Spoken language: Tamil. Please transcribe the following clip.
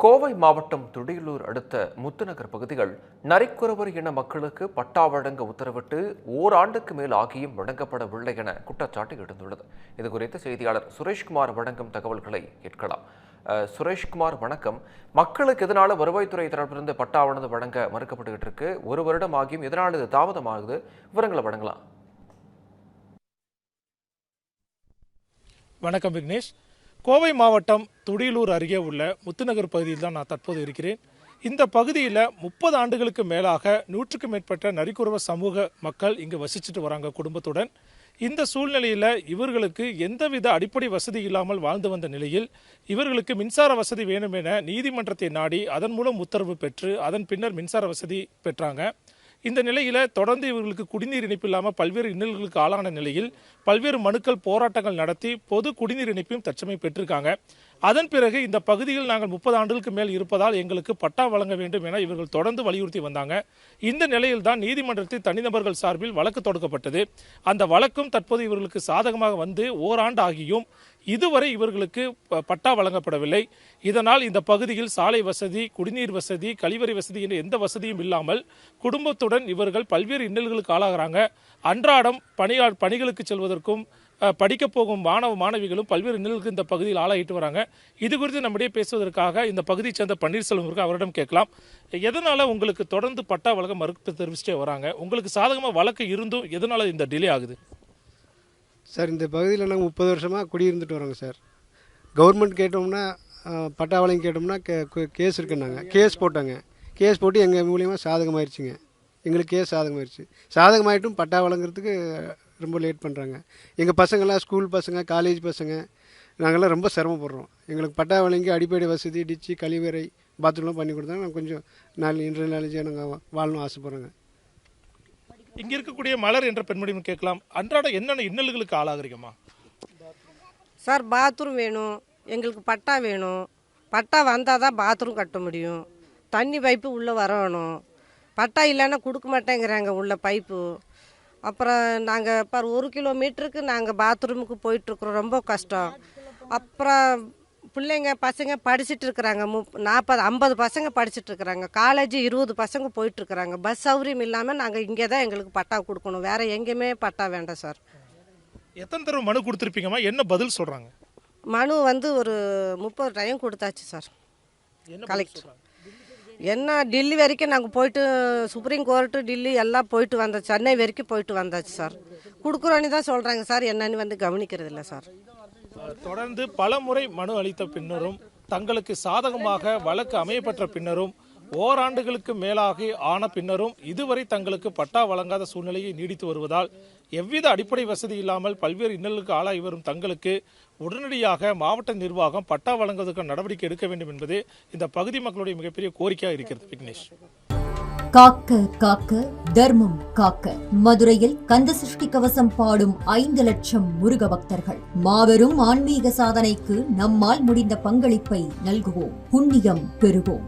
கோவை மாவட்டம் துடியலூர் அடுத்த முத்துநகர் பகுதிகள் நரிக்குறவர் இன மக்களுக்கு பட்டா வழங்க உத்தரவிட்டு ஓராண்டுக்கு மேல் ஆகியும் வழங்கப்படவில்லை என குற்றச்சாட்டு எழுந்துள்ளது. இதுகுறித்து செய்தியாளர் சுரேஷ்குமார் வழங்கும் தகவல்களை கேட்கலாம். சுரேஷ்குமார், வணக்கம். மக்களுக்கு எதனால வருவாய்த்துறை தரப்பிலிருந்து பட்டாவானது வழங்க மறுக்கப்பட்டுகிட்டு இருக்கு? ஒரு வருடம் ஆகியும் எதனால இது தாமதமாகுது? விவரங்களை வழங்கலாம். வணக்கம் விக்னேஷ். கோவை மாவட்டம் துடியலூர் அருகே உள்ள முத்துநகர் பகுதியில் தான் நான் தற்போது இருக்கிறேன். இந்த பகுதியில் 30 ஆண்டுகளுக்கு மேலாக 100க்கும் மேற்பட்ட நரிக்குறவ சமூக மக்கள் இங்கு வசிச்சுட்டு வராங்க குடும்பத்துடன். இந்த சூழ்நிலையில் இவர்களுக்கு எந்தவித அடிப்படை வசதி இல்லாமல் வாழ்ந்து வந்த நிலையில் இவர்களுக்கு மின்சார வசதி வேணும் என நீதிமன்றத்தை நாடி அதன் மூலம் உத்தரவு பெற்று அதன் பின்னர் மின்சார வசதி பெற்றாங்க. இந்த நிலையில் தொடர்ந்து இவர்களுக்கு குடிநீர் இணைப்பு இல்லாமல் பல்வேறு இன்னல்களுக்கு ஆளான நிலையில் பல்வேறு மனுக்கள் போராட்டங்கள் நடத்தி பொது குடிநீர் இணைப்பையும் தற்சமயம் பெற்றிருக்காங்க. அதன் பிறகு இந்த பகுதியில் நாங்கள் 30 ஆண்டுகளுக்கு மேல் இருப்பதால் எங்களுக்கு பட்டா வழங்க வேண்டும் என இவர்கள் தொடர்ந்து வலியுறுத்தி வந்தாங்க. இந்த நிலையில் தான் நீதிமன்றத்தில் தனிநபர்கள் சார்பில் வழக்கு தொடுக்கப்பட்டது. அந்த வழக்கும் தற்போது இவர்களுக்கு சாதகமாக வந்து ஓராண்டு ஆகியும் இதுவரை இவர்களுக்கு பட்டா வழங்கப்படவில்லை. இதனால் இந்த பகுதியில் சாலை வசதி, குடிநீர் வசதி, கழிவறை வசதி என்ற எந்த வசதியும் இல்லாமல் குடும்பத்துடன் இவர்கள் பல்வேறு இன்னல்களுக்கு ஆளாகிறாங்க. அன்றாடம் பணிகளுக்கு செல்வதற்கும் படிக்க போகும் மாணவிகளும் பல்வேறு இன்னல்களுக்கு இந்த பகுதியில் ஆளாகிட்டு வராங்க. இது குறித்து நம்மிடையே பேசுவதற்காக இந்த பகுதியை சேர்ந்த பன்னீர்செல்வம் இருக்கு, அவரிடம் கேட்கலாம். எதனால உங்களுக்கு தொடர்ந்து பட்டா வழங்க மறுப்பு தெரிவிச்சுட்டே வராங்க? உங்களுக்கு சாதகமாக வழக்கு இருந்தும் எதனால இந்த டிலே ஆகுது? சார், இந்த பகுதியில் நாங்கள் 30 வருஷமாக குடியிருந்துட்டு வரோங்க சார். கவர்மெண்ட் கேட்டோம்னா பட்டா வழங்கி கேட்டோம்னா கேஸ் இருக்குன்னாங்க. கேஸ் போட்டாங்க. கேஸ் போட்டு எங்கள் மூலியமாக சாதகமாயிருச்சுங்க. எங்களுக்கு கேஸ் சாதகமாயிருச்சு. சாதகமாயிட்டும் பட்டா வழங்குறதுக்கு ரொம்ப லேட் பண்ணுறாங்க. எங்கள் பசங்கள்லாம் ஸ்கூல் பசங்க, காலேஜ் பசங்க, நாங்கள்லாம் ரொம்ப சிரமப்படுறோம். எங்களுக்கு பட்டா வழங்கி அடிப்படை வசதி, டிச்சு, கழிவறை, பாத்ரூம்லாம் பண்ணி கொடுத்தாங்க. நாங்கள் கொஞ்சம் இன்றைய நாலேஜாக நாங்கள் வாழணும் ஆசைப்படுறோங்க. இங்கே இருக்கக்கூடிய மலர் என்ற பெண்மணியும் கேட்கலாம். அன்றாட என்னென்ன இன்னல்களுக்கு ஆளாகிறீங்கம்மா? சார், பாத்ரூம் வேணும், எங்களுக்கு பட்டா வேணும். பட்டா வந்தால் தான் பாத்ரூம் கட்ட முடியும். தண்ணி பைப்பு உள்ளே வரணும். பட்டா இல்லைன்னா கொடுக்க மாட்டேங்கிறாங்க உள்ள பைப்பு. அப்புறம் நாங்கள் இப்போ 1 கிலோமீட்டருக்கு நாங்கள் பாத்ரூமுக்கு போயிட்டுருக்குறோம், ரொம்ப கஷ்டம். அப்புறம் பிள்ளைங்க பசங்க படிச்சுட்டு இருக்கிறாங்க, 40-50 பசங்க படிச்சுட்டு இருக்கிறாங்க. காலேஜ் 20 பசங்க போயிட்டுருக்குறாங்க. பஸ் சௌகரியம் இல்லாமல் நாங்கள் இங்கே தான் எங்களுக்கு பட்டா கொடுக்கணும், வேறு எங்கேயுமே பட்டா வேண்டாம் சார். எத்தனை தடவை மனு கொடுத்துருப்பீங்கம்மா? என்ன பதில் சொல்கிறாங்க? மனு ஒரு 30 டைம் கொடுத்தாச்சு சார். கலெக்டர் என்ன டெல்லி வரைக்கும் நாங்கள் போயிட்டு, சுப்ரீம் கோர்ட்டு, டெல்லி எல்லாம் போயிட்டு வந்தாச்சு, சென்னை வரைக்கும் போயிட்டு வந்தாச்சு சார். கொடுக்குறோன்னு தான் சொல்கிறாங்க சார், என்னன்னு கவனிக்கிறது இல்லை சார். தொடர்ந்து பல முறை மனு அளித்த பின்னரும் தங்களுக்கு சாதகமாக வழக்கு அமையப்பட்ட பின்னரும் ஓராண்டுகளுக்கு மேலாகி ஆன பின்னரும் இதுவரை தங்களுக்கு பட்டா வழங்காத சூழ்நிலையை நீடித்து வருவதால் எவ்வித அடிப்படை வசதி இல்லாமல் பல்வேறு இன்னலுக்கு ஆளாகி வரும் தங்களுக்கு உடனடியாக மாவட்ட நிர்வாகம் பட்டா வழங்குவதற்கு நடவடிக்கை எடுக்க வேண்டும் என்பது இந்த பகுதி மக்களுடைய மிகப்பெரிய கோரிக்கையாக இருக்கிறது. விக்னேஷ். காக்க காக்க தர்மம் காக்க. மதுரையில் கந்த சஷ்டி கவசம் பாடும் 5 லட்சம் முருக பக்தர்கள். மாபெரும் ஆன்மீக சாதனைக்கு நம்மால் முடிந்த பங்களிப்பை நல்குவோம், புண்ணியம் பெறுவோம்.